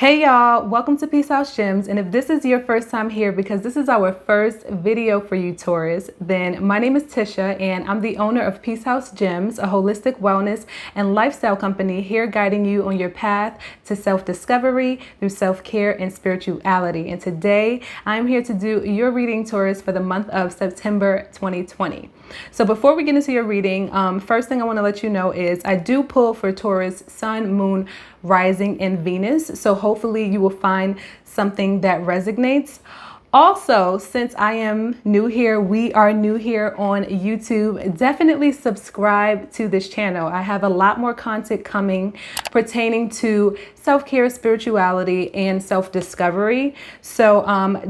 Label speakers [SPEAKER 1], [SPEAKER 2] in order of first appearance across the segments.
[SPEAKER 1] Hey y'all, welcome to Peace Haus Gems. And if this is your first time here, because this is our first video for you Taurus, then my name is Tisha and I'm the owner of Peace Haus Gems, a holistic wellness and lifestyle company here guiding you on your path to self-discovery through self-care and spirituality. And today I'm here to do your reading, Taurus, for the month of September 2020. So before we get into your reading, first thing I want to let you know is I do pull for Taurus, Sun, Moon, Rising, and Venus. So hopefully you will find something that resonates. Also, since I am new here, we are new here on YouTube, definitely subscribe to this channel. I have a lot more content coming pertaining to self-care, spirituality, and self-discovery. So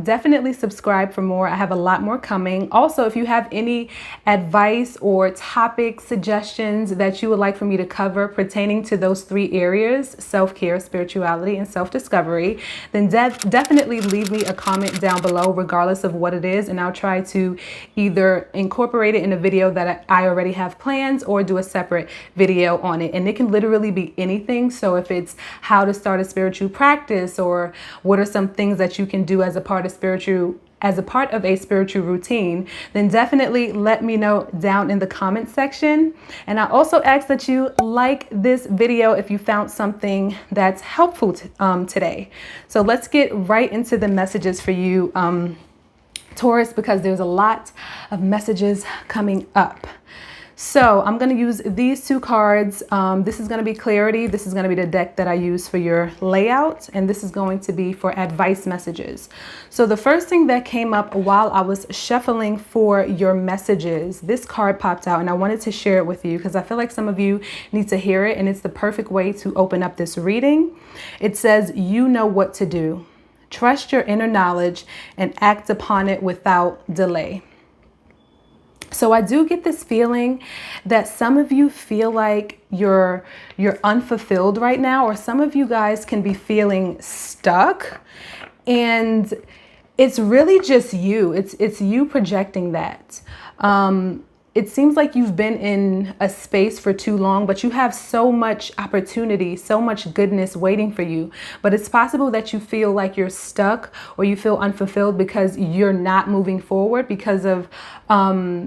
[SPEAKER 1] definitely subscribe for more. I have a lot more coming. Also, if you have any advice or topic suggestions that you would like for me to cover pertaining to those three areas, self-care, spirituality, and self-discovery, then definitely leave me a comment down below regardless of what it is, and I'll try to either incorporate it in a video that I already have plans or do a separate video on it. And it can literally be anything. So if it's how to start a spiritual practice, or what are some things that you can do as a part of a spiritual routine, then definitely let me know down in the comment section. And I also ask that you like this video if you found something that's helpful today. So let's get right into the messages for you, Taurus, because there's a lot of messages coming up. So I'm going to use these two cards. This is going to be clarity. This is going to be the deck that I use for your layout. And this is going to be for advice messages. So the first thing that came up while I was shuffling for your messages, this card popped out and I wanted to share it with you because I feel like some of you need to hear it. And it's the perfect way to open up this reading. It says, you know what to do. Trust your inner knowledge and act upon it without delay. So I do get this feeling that some of you feel like you're unfulfilled right now, or some of you guys can be feeling stuck, and it's really just you. It's you projecting that. It seems like you've been in a space for too long, but you have so much opportunity, so much goodness waiting for you. But it's possible that you feel like you're stuck or you feel unfulfilled because you're not moving forward because of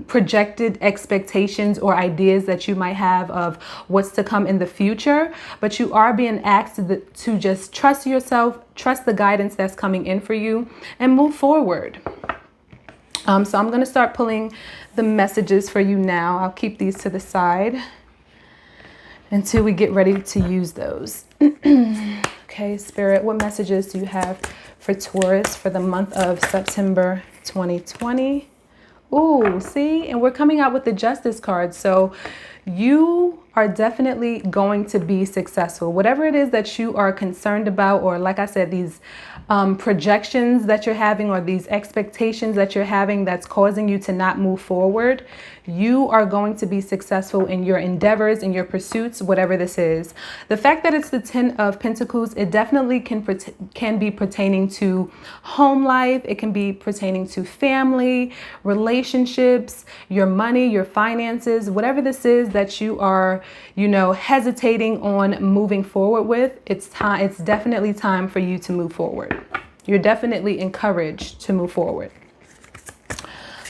[SPEAKER 1] projected expectations or ideas that you might have of what's to come in the future. But you are being asked to just trust yourself, trust the guidance that's coming in for you, and move forward. So I'm going to start pulling the messages for you now. I'll keep these to the side until we get ready to use those. Okay, Spirit, what messages do you have for Taurus for the month of September 2020? Ooh, see, and we're coming out with the Justice card. So you are definitely going to be successful. Whatever it is that you are concerned about, or like I said, these projections that you're having, or these expectations that you're having that's causing you to not move forward, you are going to be successful in your endeavors, in your pursuits, whatever this is. The fact that it's the 10 of Pentacles, it definitely can be pertaining to home life. It can be pertaining to family, relationships, your money, your finances, whatever this is that you are, hesitating on moving forward with. It's definitely time for you to move forward. You're definitely encouraged to move forward.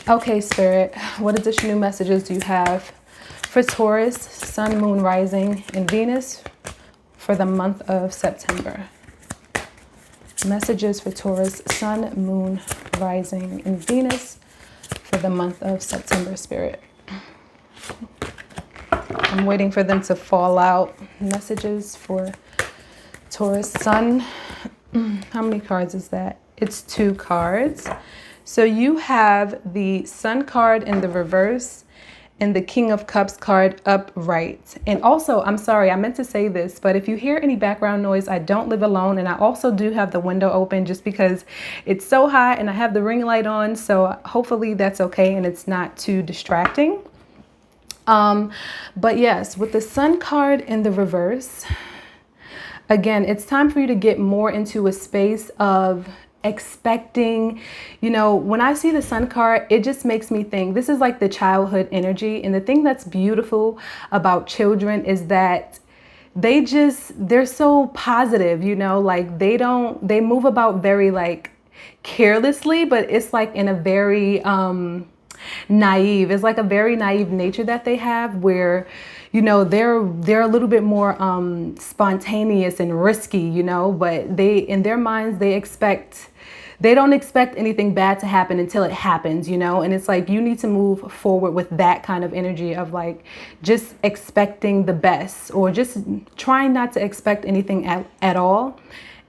[SPEAKER 1] Okay, Spirit, what additional messages do you have for Taurus, Sun, Moon, Rising, and Venus for the month of September? Messages for Taurus, Sun, Moon, Rising, and Venus for the month of September, Spirit. I'm waiting for them to fall out. Messages for Taurus, Sun. How many cards is that? It's 2 cards. So you have the Sun card in the reverse and the King of Cups card upright. And also, I'm sorry, I meant to say this, but if you hear any background noise, I don't live alone. And I also do have the window open just because it's so hot and I have the ring light on. So hopefully that's okay and it's not too distracting. But yes, with the Sun card in the reverse, again, it's time for you to get more into a space of expecting, when I see the Sun card, it just makes me think this is like the childhood energy. And the thing that's beautiful about children is that they're so positive, you know, like they move about very like carelessly, but it's like in a very naive, it's like a very naive nature that they have, where, you know, they're a little bit more spontaneous and risky, you know, but they, in their minds, they don't expect anything bad to happen until it happens, you know? And it's like, you need to move forward with that kind of energy of like just expecting the best, or just trying not to expect anything at all,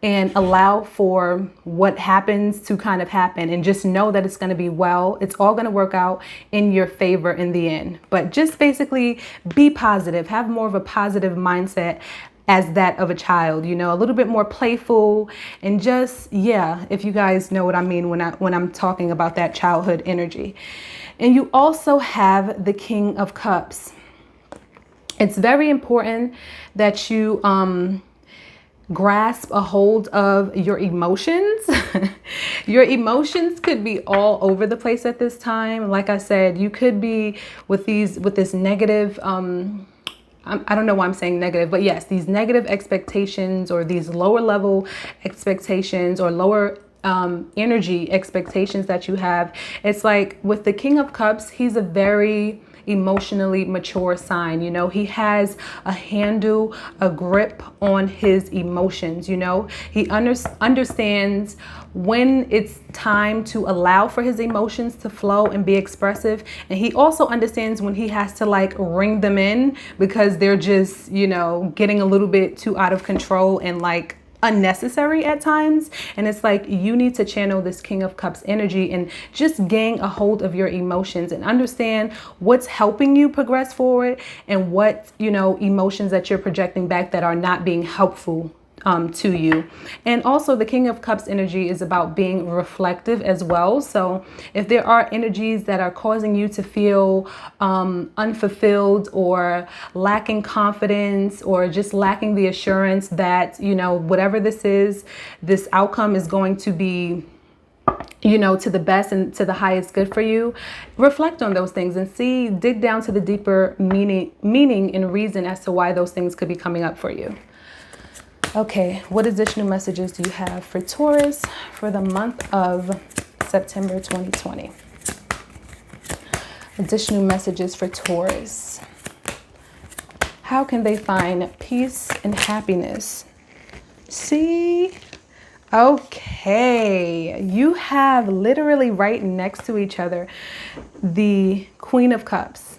[SPEAKER 1] and allow for what happens to kind of happen, and just know that it's going to be well. It's all going to work out in your favor in the end. But just basically be positive, have more of a positive mindset as that of a child, you know, a little bit more playful, and just, yeah, if you guys know what I mean when I'm talking about that childhood energy. And you also have the King of Cups. It's very important that you grasp a hold of your emotions. Your emotions could be all over the place at this time. Like I said, you could be with this negative, I don't know why I'm saying negative, but yes, these negative expectations, or these lower level expectations, or lower energy expectations that you have. It's like with the King of Cups, he's a very emotionally mature sign. You know, he has a handle, a grip on his emotions. You know, he understands when it's time to allow for his emotions to flow and be expressive. And he also understands when he has to like ring them in, because they're just, you know, getting a little bit too out of control and like unnecessary at times. And it's like, you need to channel this King of Cups energy and just gain a hold of your emotions, and understand what's helping you progress forward, and what, you know, emotions that you're projecting back that are not being helpful to you. And also the King of Cups energy is about being reflective as well. So if there are energies that are causing you to feel unfulfilled, or lacking confidence, or just lacking the assurance that, you know, whatever this is, this outcome is going to be, you know, to the best and to the highest good for you, reflect on those things and dig down to the deeper meaning and reason as to why those things could be coming up for you. Okay, what additional messages do you have for Taurus for the month of September 2020? Additional messages for Taurus. How can they find peace and happiness? See? Okay, you have literally right next to each other the Queen of Cups,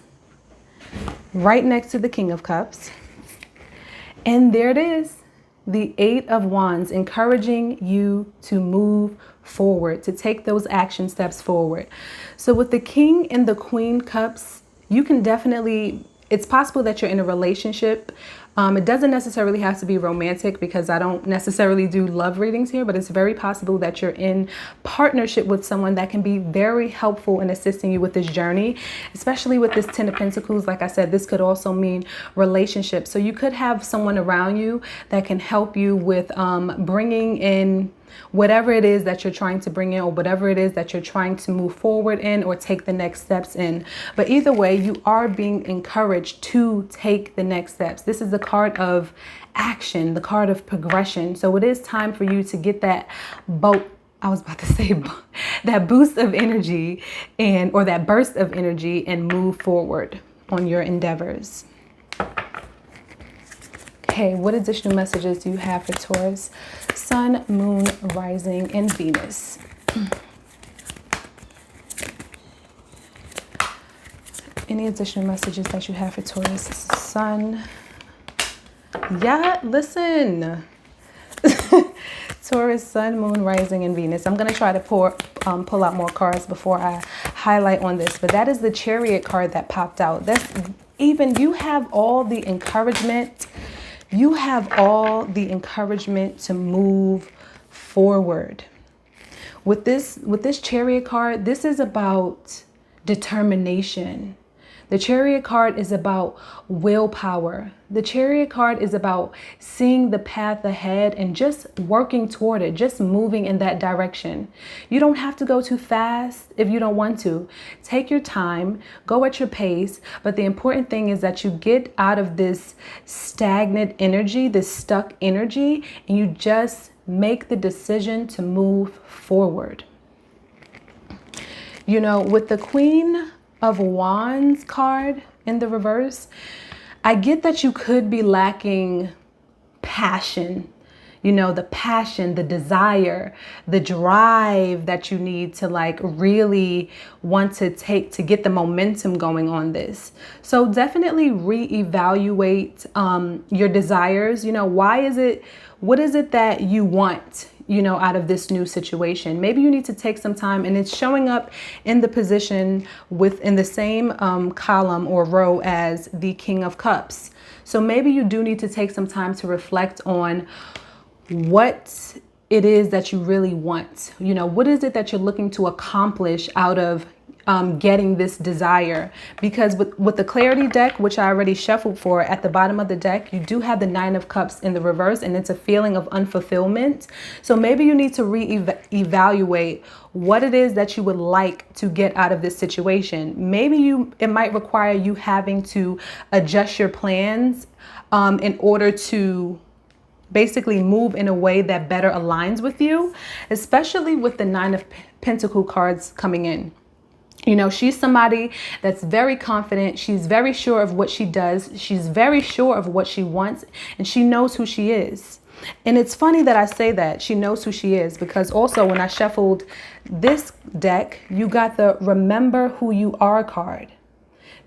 [SPEAKER 1] right next to the King of Cups. And there it is. The Eight of Wands, encouraging you to move forward, to take those action steps forward. So with the King and the Queen Cups, you can definitely, it's possible that you're in a relationship. It doesn't necessarily have to be romantic, because I don't necessarily do love readings here, but it's very possible that you're in partnership with someone that can be very helpful in assisting you with this journey, especially with this Ten of Pentacles. Like I said, this could also mean relationships. So you could have someone around you that can help you with bringing in whatever it is that you're trying to bring in, or whatever it is that you're trying to move forward in, or take the next steps in. But either way, you are being encouraged to take the next steps. This is the card of action, the card of progression. So it is time for you to get that that boost of energy, or that burst of energy, and move forward on your endeavors. Okay, what additional messages do you have for Taurus? Sun, Moon, Rising, and Venus. Any additional messages that you have for Taurus? Sun. Yeah, listen. Taurus, Sun, Moon, Rising, and Venus. I'm going to try to pull out more cards before I highlight on this. But that is the Chariot card that popped out. You have all the encouragement. You have all the encouragement to move forward. With this Chariot card, this is about determination. The Chariot card is about willpower. The Chariot card is about seeing the path ahead and just working toward it, just moving in that direction. You don't have to go too fast if you don't want to. Take your time, go at your pace. But the important thing is that you get out of this stagnant energy, this stuck energy, and you just make the decision to move forward. You know, with the Queen of Wands card in the reverse, I get that you could be lacking passion, you know, the passion, the desire, the drive that you need to like really want to take to get the momentum going on this. So definitely reevaluate your desires. You know, what is it that you want, you know, out of this new situation? Maybe you need to take some time, and it's showing up in the position within the same column or row as the King of Cups. So maybe you do need to take some time to reflect on what it is that you really want. You know, what is it that you're looking to accomplish out of getting this desire? Because with the clarity deck, which I already shuffled for, at the bottom of the deck, you do have the Nine of Cups in the reverse, and it's a feeling of unfulfillment. So maybe you need to reevaluate what it is that you would like to get out of this situation. Maybe it might require you having to adjust your plans in order to basically move in a way that better aligns with you, especially with the Nine of Pentacles cards coming in. You know, she's somebody that's very confident. She's very sure of what she does. She's very sure of what she wants, and she knows who she is. And it's funny that I say that she knows who she is, because also when I shuffled this deck, you got the Remember Who You Are card.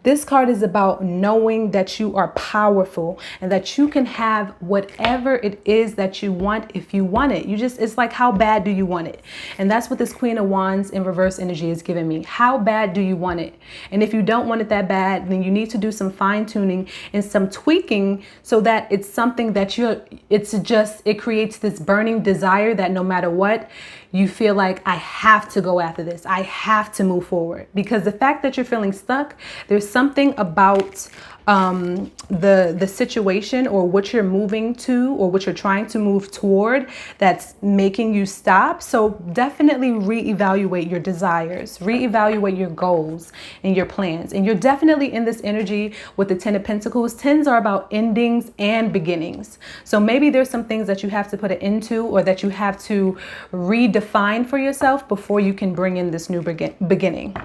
[SPEAKER 1] This card is about knowing that you are powerful and that you can have whatever it is that you want if you want it. It's like, how bad do you want it? And that's what this Queen of Wands in reverse energy is giving me. How bad do you want it? And if you don't want it that bad, then you need to do some fine tuning and some tweaking so that it's something that it creates this burning desire that no matter what, you feel like, I have to go after this. I have to move forward. Because the fact that you're feeling stuck, there's something about the situation or what you're moving to or what you're trying to move toward that's making you stop. So definitely reevaluate your desires, reevaluate your goals and your plans. And you're definitely in this energy with the Ten of Pentacles. Tens are about endings and beginnings. So maybe there's some things that you have to put an end to, or that you have to redefine for yourself before you can bring in this new beginning.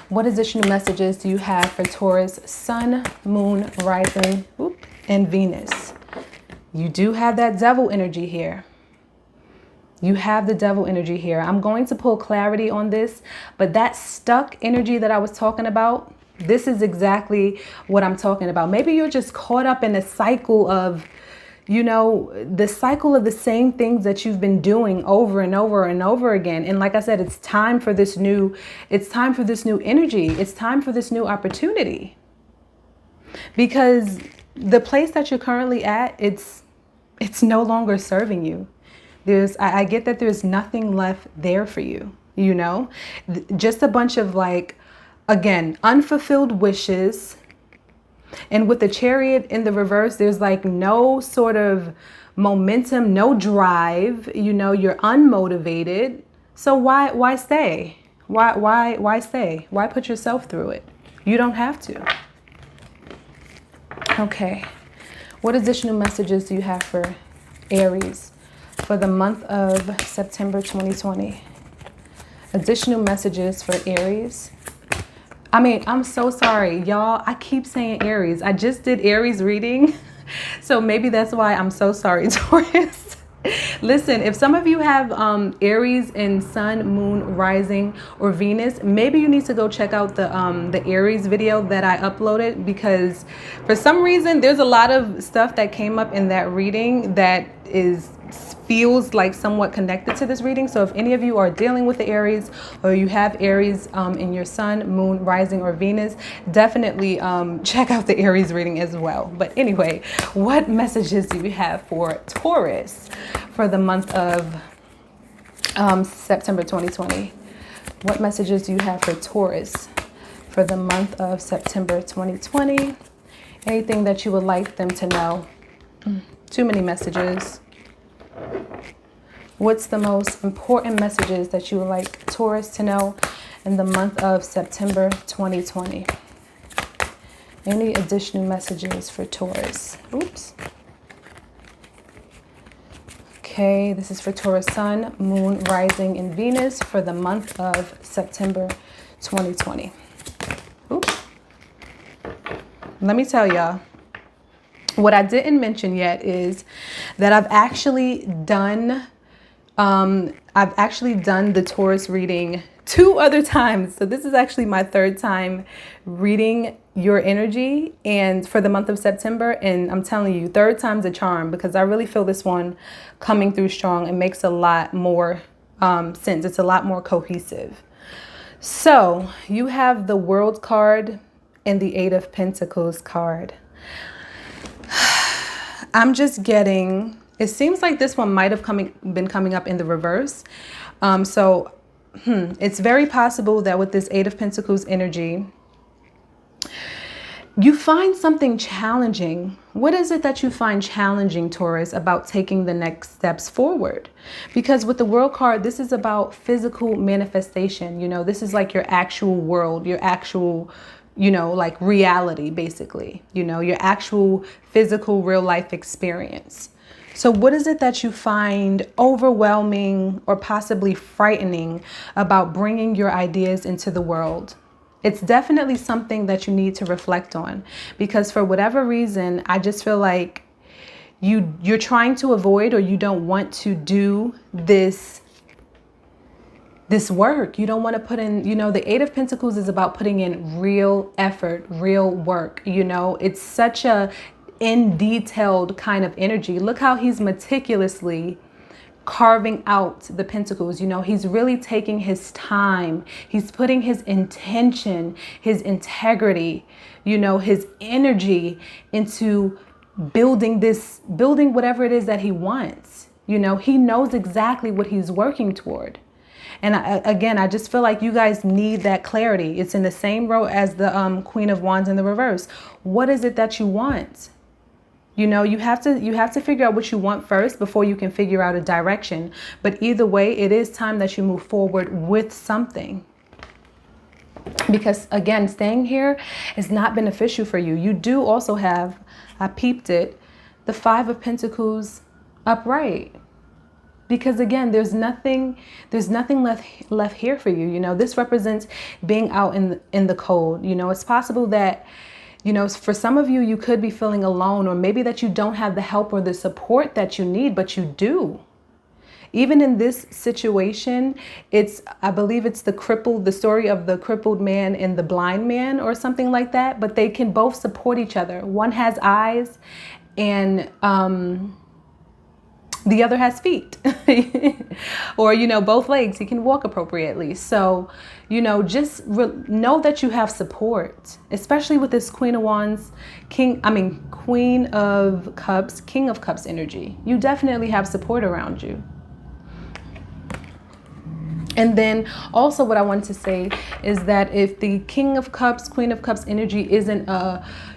[SPEAKER 1] What additional messages do you have for Taurus, Sun, Moon, Rising, and Venus? You do have that Devil energy here. You have the Devil energy here. I'm going to pull clarity on this, but that stuck energy that I was talking about, this is exactly what I'm talking about. Maybe you're just caught up in a cycle of, you know, the cycle of the same things that you've been doing over and over and over again. And like I said, it's time for this new energy. It's time for this new opportunity. Because the place that you're currently at, it's no longer serving you. I get that there's nothing left there for you, you know, just a bunch of, like, again, unfulfilled wishes. And with the Chariot in the reverse, there's like no sort of momentum, no drive, you know, you're unmotivated. So why stay? Why stay? Why put yourself through it? You don't have to. Okay. What additional messages do you have for Aries for the month of September 2020? Additional messages for Aries. I mean, I'm so sorry, y'all. I keep saying Aries. I just did Aries reading. So maybe that's why I'm so sorry, Taurus. Listen, if some of you have Aries in Sun, Moon, Rising, or Venus, maybe you need to go check out the Aries video that I uploaded, because for some reason, there's a lot of stuff that came up in that reading that feels like somewhat connected to this reading. So if any of you are dealing with the Aries, or you have Aries in your Sun, Moon, Rising, or Venus, definitely check out the Aries reading as well. But anyway, what messages do you have for Taurus for the month of September 2020? What messages do you have for Taurus for the month of September 2020. Anything that you would like them to know. Too many messages. What's the most important messages that you would like Taurus to know in the month of September 2020? Any additional messages for Taurus? Oops. Okay, this is for Taurus Sun, Moon, Rising, and Venus for the month of September 2020. Oops. Let me tell y'all, what I didn't mention yet is that I've actually done the Taurus reading 2 other times. So this is actually my 3rd time reading your energy and for the month of September. And I'm telling you, 3rd time's a charm, because I really feel this one coming through strong and makes a lot more sense. It's a lot more cohesive. So you have the World card and the 8 of Pentacles card. I'm just getting, it seems like this one might have been coming up in the reverse. It's very possible that with this 8 of Pentacles energy, you find something challenging. What is it that you find challenging, Taurus, about taking the next steps forward? Because with the World card, this is about physical manifestation. You know, this is like your actual world, your actual, you know, like reality, basically, you know, your actual physical real life experience. So what is it that you find overwhelming or possibly frightening about bringing your ideas into the world? It's definitely something that you need to reflect on, because for whatever reason, I just feel like you're trying to avoid, or you don't want to do this work. You don't want to put in, you know, the 8 of Pentacles is about putting in real effort, real work. You know, it's such a detailed kind of energy. Look how he's meticulously carving out the pentacles. You know, he's really taking his time. He's putting his intention, his integrity, you know, his energy into building whatever it is that he wants. You know, he knows exactly what he's working toward. And again, I just feel like you guys need that clarity. It's in the same row as the Queen of Wands in the reverse. What is it that you want? You know, you have to figure out what you want first before you can figure out a direction. But either way, it is time that you move forward with something. Because again, staying here is not beneficial for you. You do also have, I peeped it, the 5 of Pentacles upright. Because again, there's nothing left here for you. You know, this represents being out in the cold. You know, it's possible that, you know, for some of you, you could be feeling alone, or maybe that you don't have the help or the support that you need, but you do. Even in this situation, I believe it's the story of the crippled man and the blind man or something like that, but they can both support each other. One has eyes and the other has feet or, you know, both legs. He can walk appropriately. So, you know, just know that you have support, especially with this Queen of Wands, Queen of Cups, King of Cups energy. You definitely have support around you. And then also what I want to say is that if the King of Cups, Queen of Cups energy isn't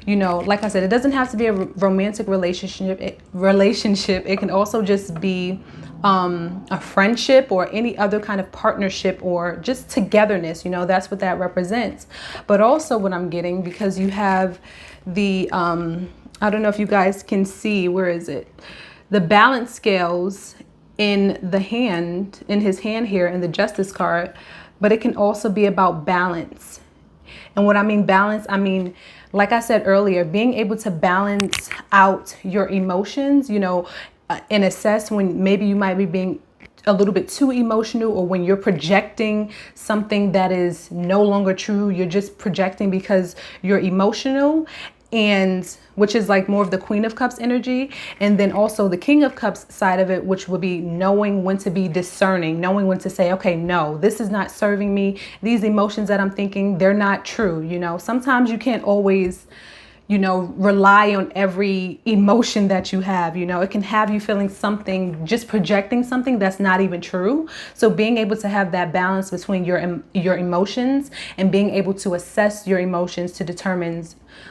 [SPEAKER 1] you know, like I said, it doesn't have to be a romantic relationship. It can also just be a friendship or any other kind of partnership or just togetherness. You know, that's what that represents. But also what I'm getting, because you have the, I don't know if you guys can see, where is it? The balance scales in his hand here in the Justice card, but it can also be about balance. And what I mean balance, I mean, like I said earlier, being able to balance out your emotions, you know, and assess when maybe you might be being a little bit too emotional, or when you're projecting something that is no longer true. You're just projecting because you're emotional, and which is like more of the Queen of Cups energy. And then also the King of Cups side of it, which would be knowing when to be discerning, knowing when to say, okay, no, this is not serving me. These emotions that I'm thinking, they're not true. You know, sometimes you can't always, you know, rely on every emotion that you have. You know, it can have you feeling something, just projecting something that's not even true. So being able to have that balance between your emotions and being able to assess your emotions to determine,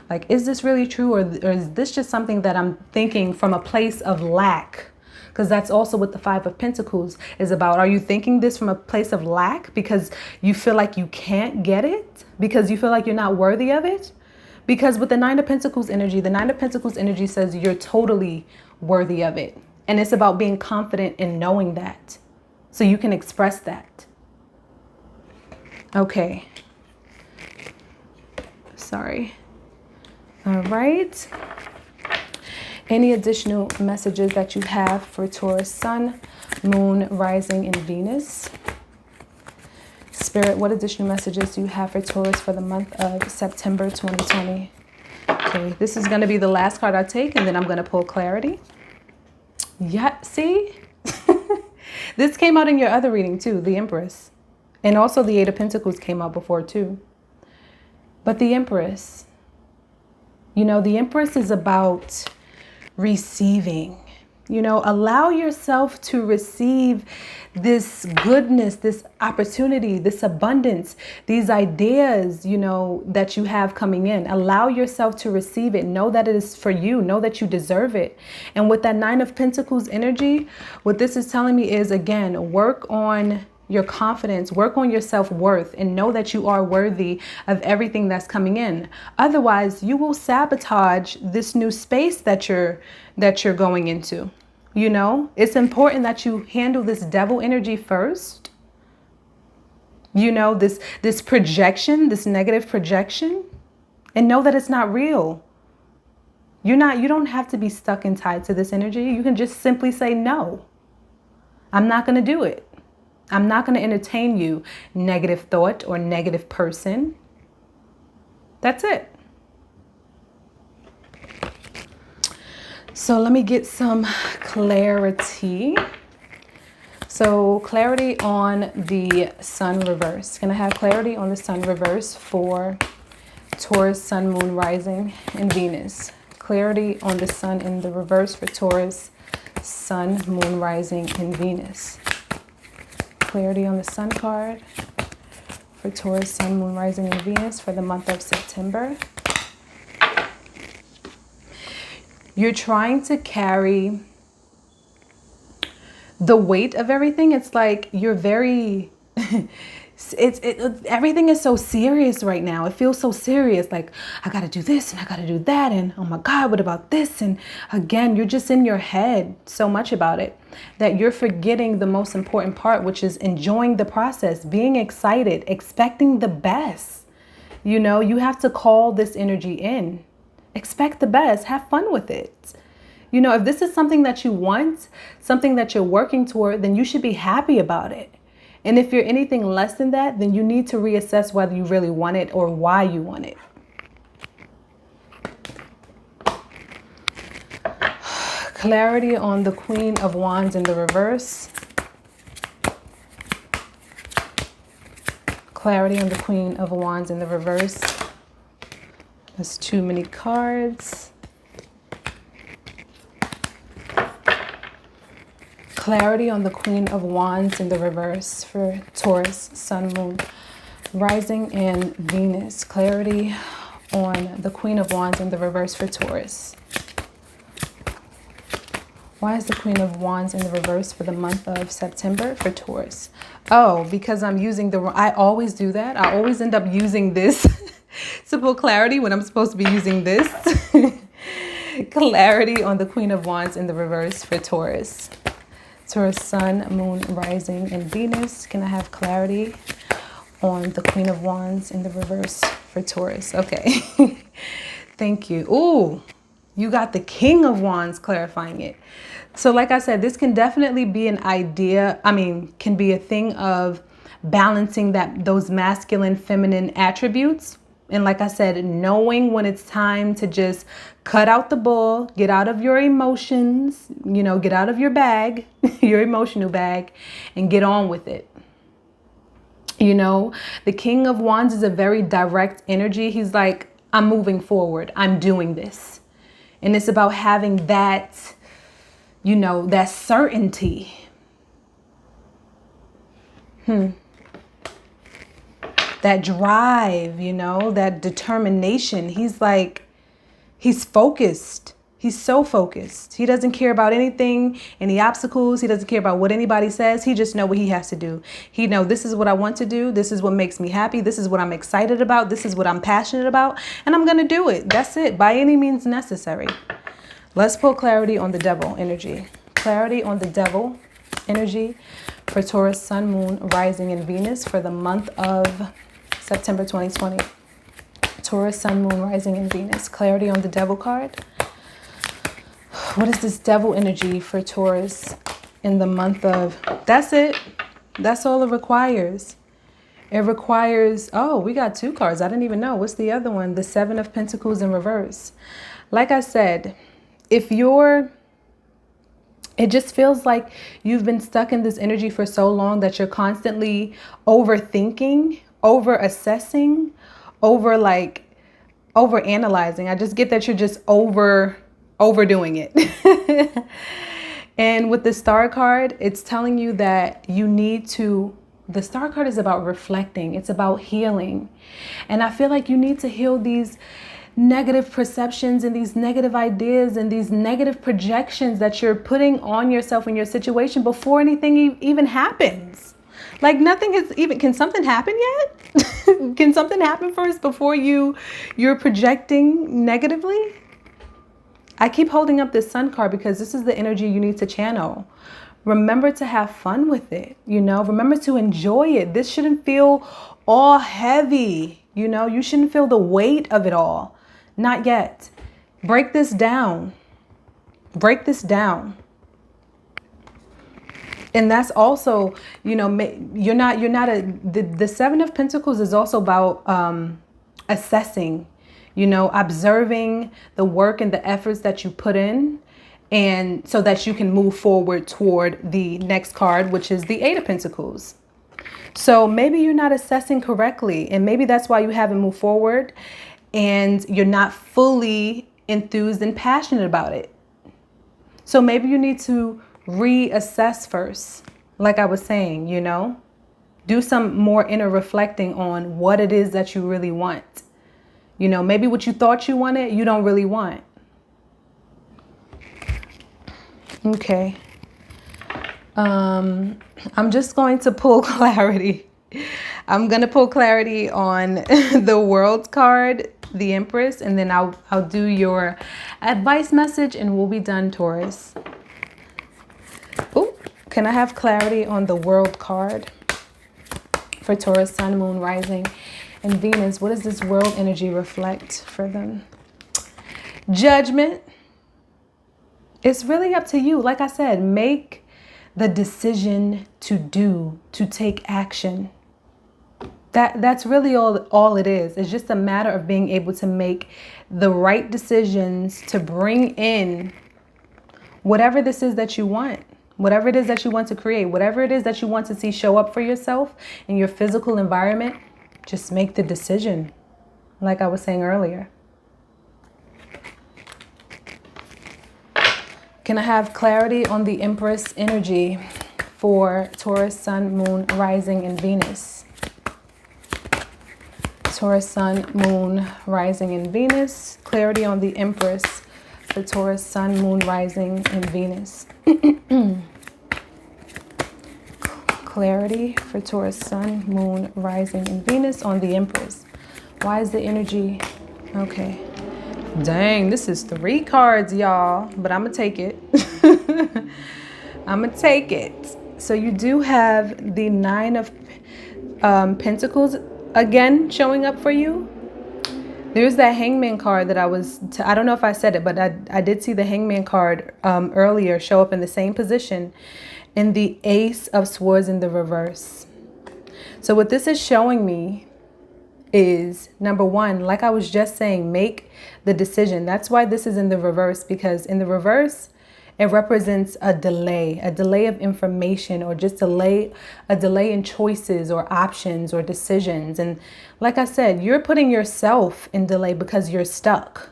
[SPEAKER 1] like, is this really true, or is this just something that I'm thinking from a place of lack? Because that's also what the Five of Pentacles is about. Are you thinking this from a place of lack because you feel like you can't get it? Because you feel like you're not worthy of it? Because with the Nine of Pentacles energy, the Nine of Pentacles energy says you're totally worthy of it. And it's about being confident in knowing that, so you can express that. Okay. Sorry. All right. Any additional messages that you have for Taurus Sun, Moon, Rising, and Venus? Spirit, what additional messages do you have for Taurus for the month of September 2020? Okay, this is going to be the last card I take, and then I'm going to pull clarity. Yeah, see? This came out in your other reading too, the Empress. And also the Eight of Pentacles came out before too. But the Empress, you know, the Empress is about receiving. You know, allow yourself to receive this goodness, this opportunity, this abundance, these ideas, you know, that you have coming in. Allow yourself to receive it. Know that it is for you. Know that you deserve it. And with that Nine of Pentacles energy, what this is telling me is, again, work on your confidence, work on your self-worth, and know that you are worthy of everything that's coming in. Otherwise, you will sabotage this new space that you're going into. You know, it's important that you handle this devil energy first. You know, this projection, this negative projection, and know that it's not real. You don't have to be stuck and tied to this energy. You can just simply say, no, I'm not going to do it. I'm not going to entertain you, negative thought or negative person. That's it. So let me get some clarity. So clarity on the Sun reverse. Can I have clarity on the Sun reverse for Taurus, Sun, Moon, Rising, and Venus? Clarity on the Sun in the reverse for Taurus, Sun, Moon, Rising, and Venus. Clarity on the Sun card for Taurus, Sun, Moon, Rising, and Venus for the month of September. You're trying to carry the weight of everything. It's like you're very, everything is so serious right now. It feels so serious. Like, I got to do this and I got to do that. And oh my God, what about this? And again, you're just in your head so much about it that you're forgetting the most important part, which is enjoying the process, being excited, expecting the best. You know, you have to call this energy in. Expect the best. Have fun with it. You know, if this is something that you want, something that you're working toward, then you should be happy about it. And if you're anything less than that, then you need to reassess whether you really want it or why you want it. Clarity on the Queen of Wands in the reverse. Clarity on the Queen of Wands in the reverse. That's too many cards. Clarity on the Queen of Wands in the reverse for Taurus, Sun, Moon, Rising, and Venus. Clarity on the Queen of Wands in the reverse for Taurus. Why is the Queen of Wands in the reverse for the month of September for Taurus? Oh, because I'm using I always do that. I always end up using this to pull clarity when I'm supposed to be using this. Clarity on the Queen of Wands in the reverse for Taurus. Taurus, Sun, Moon, Rising, and Venus. Can I have clarity on the Queen of Wands in the reverse for Taurus? Okay. Thank you. Ooh, you got the King of Wands clarifying it. So like I said, this can definitely be an idea. Can be a thing of balancing those masculine, feminine attributes. And like I said, knowing when it's time to just cut out the bull, get out of your emotions, you know, get out of your bag, your emotional bag, and get on with it. You know, the King of Wands is a very direct energy. He's like, I'm moving forward. I'm doing this. And it's about having that, you know, that certainty. That drive, you know, that determination. He's like, he's focused. He's so focused. He doesn't care about anything, any obstacles. He doesn't care about what anybody says. He just know what he has to do. He know this is what I want to do. This is what makes me happy. This is what I'm excited about. This is what I'm passionate about. And I'm going to do it. That's it. By any means necessary. Let's pull clarity on the devil energy. Clarity on the devil energy for Taurus, Sun, Moon, Rising, and Venus for the month of September 2020. Taurus, Sun, Moon, Rising, and Venus. Clarity on the devil card. What is this devil energy for Taurus in the month of... That's it. That's all it requires. It requires... Oh, we got 2 cards. I didn't even know. What's the other one? The 7 of Pentacles in reverse. Like I said, if you're... It just feels like you've been stuck in this energy for so long that you're constantly overthinking, over-assessing, over-analyzing. I just get that you're just overdoing it. And with the star card, it's telling you that you need to... The star card is about reflecting. It's about healing. And I feel like you need to heal these negative perceptions and these negative ideas and these negative projections that you're putting on yourself and your situation before anything even happens. Like nothing has even... Can something happen yet? Can something happen first before you're projecting negatively? I keep holding up this Sun card because this is the energy you need to channel. Remember to have fun with it, you know? Remember to enjoy it. This shouldn't feel all heavy, you know? You shouldn't feel the weight of it all. Not yet. Break this down. Break this down. And that's also, you know, the 7 of Pentacles is also about assessing, you know, observing the work and the efforts that you put in, and so that you can move forward toward the next card, which is the 8 of Pentacles. So maybe you're not assessing correctly, and maybe that's why you haven't moved forward and you're not fully enthused and passionate about it. So maybe you need to reassess first. Like I was saying, you know, do some more inner reflecting on what it is that you really want. You know, maybe what you thought you wanted, you don't really want. Okay. I'm just going to pull clarity. I'm going to pull clarity on the World card, the Empress, and then I'll do your advice message and we'll be done, Taurus. Oh, can I have clarity on the World card for Taurus, Sun, Moon, Rising, and Venus? What does this world energy reflect for them? Judgment. It's really up to you. Like I said, make the decision to take action. That's really all it is. It's just a matter of being able to make the right decisions to bring in whatever this is that you want. Whatever it is that you want to create, whatever it is that you want to see show up for yourself in your physical environment, just make the decision, like I was saying earlier. Can I have clarity on the Empress energy for Taurus, Sun, Moon, Rising, and Venus? Taurus, Sun, Moon, Rising, and Venus. Clarity on the Empress for Taurus, Sun, Moon, Rising, and Venus. Clarity for Taurus, Sun, Moon, Rising, and Venus on the Empress. Why is the energy... Okay. Dang, this is 3 cards, y'all. But I'm going to take it. I'm going to take it. So you do have the 9 of Pentacles again showing up for you. There's that Hangman card that I don't know if I said it, but I did see the Hangman card earlier show up in the same position, and the Ace of Swords in the reverse. So what this is showing me is, number one, like I was just saying, make the decision. That's why this is in the reverse, because in the reverse, It represents a delay of information, or just a delay in choices or options or decisions. And like I said, you're putting yourself in delay because you're stuck.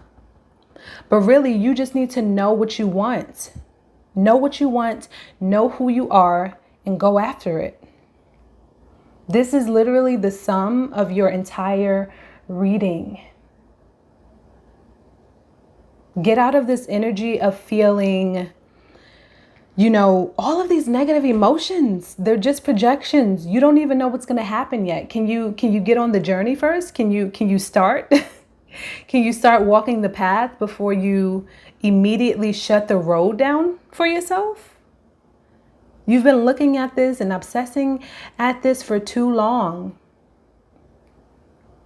[SPEAKER 1] But really, you just need to know what you want. Know what you want, know who you are, and go after it. This is literally the sum of your entire reading. Get out of this energy of feeling, all of these negative emotions. They're just projections. You don't even know what's going to happen yet. Can you get on the journey first? Can you start? Can you start walking the path before you immediately shut the road down for yourself? You've been looking at this and obsessing at this for too long.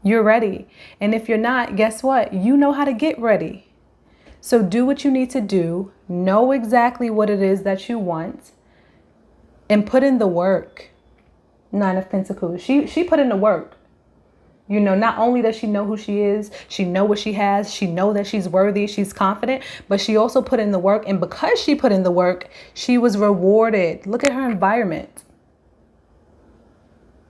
[SPEAKER 1] You're ready. And if you're not, guess what? You know how to get ready. So do what you need to do. Know exactly what it is that you want. And put in the work. Nine of Pentacles. She put in the work. Not only does she know who she is, she know what she has, she know that she's worthy, she's confident, but she also put in the work. And because she put in the work, she was rewarded. Look at her environment.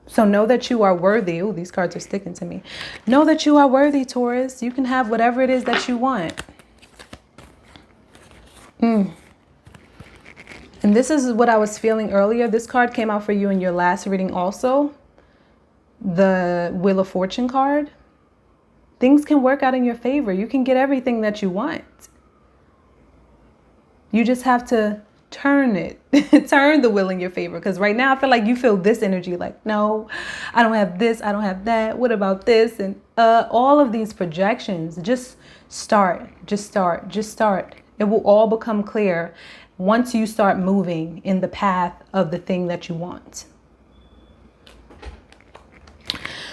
[SPEAKER 1] So know that you are worthy. Oh, these cards are sticking to me. Know that you are worthy, Taurus. You can have whatever it is that you want. And this is what I was feeling earlier. This card came out for you in your last reading also. The Wheel of Fortune card. Things can work out in your favor. You can get everything that you want. You just have to turn it. Turn the wheel in your favor. Because right now I feel like you feel this energy like, no, I don't have this. I don't have that. What about this? And all of these projections. Just start. Just start. Just start. It will all become clear once you start moving in the path of the thing that you want.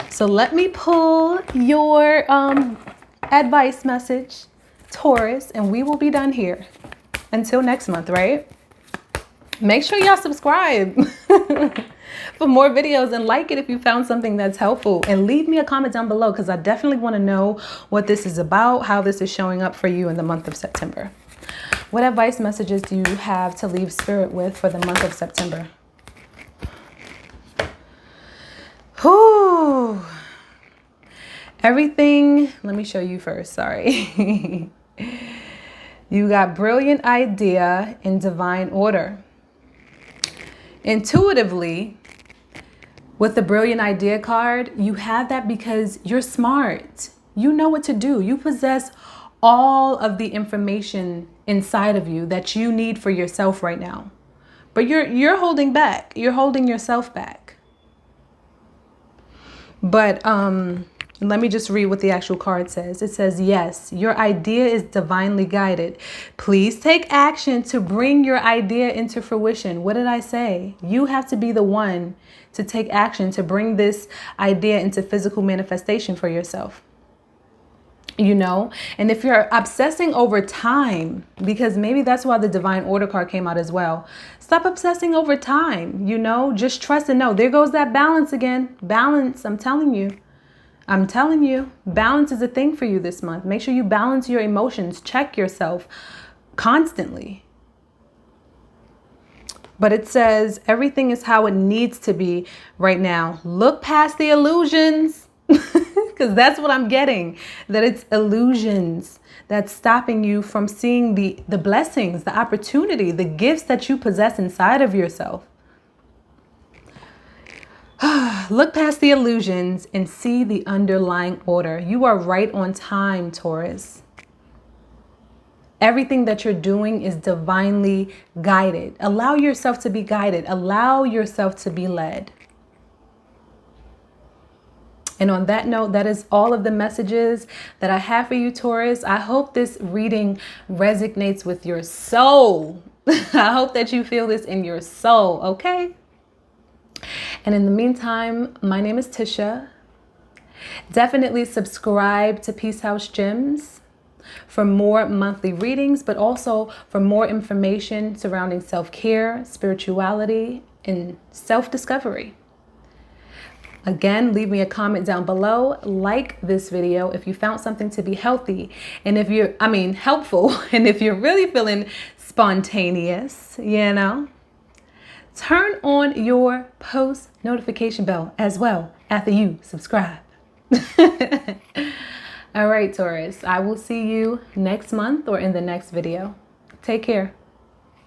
[SPEAKER 1] So let me pull your advice message, Taurus, and we will be done here until next month, right? Make sure y'all subscribe for more videos and like it if you found something that's helpful. And leave me a comment down below because I definitely want to know what this is about, how this is showing up for you in the month of September. What advice messages do you have to leave spirit with for the month of September? Whew. Everything, let me show you first, sorry. You got brilliant idea in divine order. Intuitively, with the brilliant idea card, you have that because you're smart. You know what to do. You possess all of the information inside of you that you need for yourself right now. But you're holding back. You're holding yourself back. But let me just read what the actual card says. It says, yes, your idea is divinely guided. Please take action to bring your idea into fruition. What did I say? You have to be the one to take action to bring this idea into physical manifestation for yourself. And if you're obsessing over time, because maybe that's why the divine order card came out as well. Stop obsessing over time, just trust and know. There goes that balance again. Balance. I'm telling you, balance is a thing for you this month. Make sure you balance your emotions. Check yourself constantly. But it says everything is how it needs to be right now. Look past the illusions. Because that's what I'm getting, that it's illusions that's stopping you from seeing the blessings, the opportunity, the gifts that you possess inside of yourself. Look past the illusions and see the underlying order. You are right on time, Taurus. Everything that you're doing is divinely guided. Allow yourself to be guided. Allow yourself to be led. And on that note, that is all of the messages that I have for you, Taurus. I hope this reading resonates with your soul. I hope that you feel this in your soul, okay? And in the meantime, my name is Tisha. Definitely subscribe to Peace Haus Gems for more monthly readings, but also for more information surrounding self-care, spirituality, and self-discovery. Again, leave me a comment down below. Like this video if you found something to be healthy and if you're, helpful. And if you're really feeling spontaneous, you know. Turn on your post notification bell as well after you subscribe. All right, Taurus, I will see you next month or in the next video. Take care.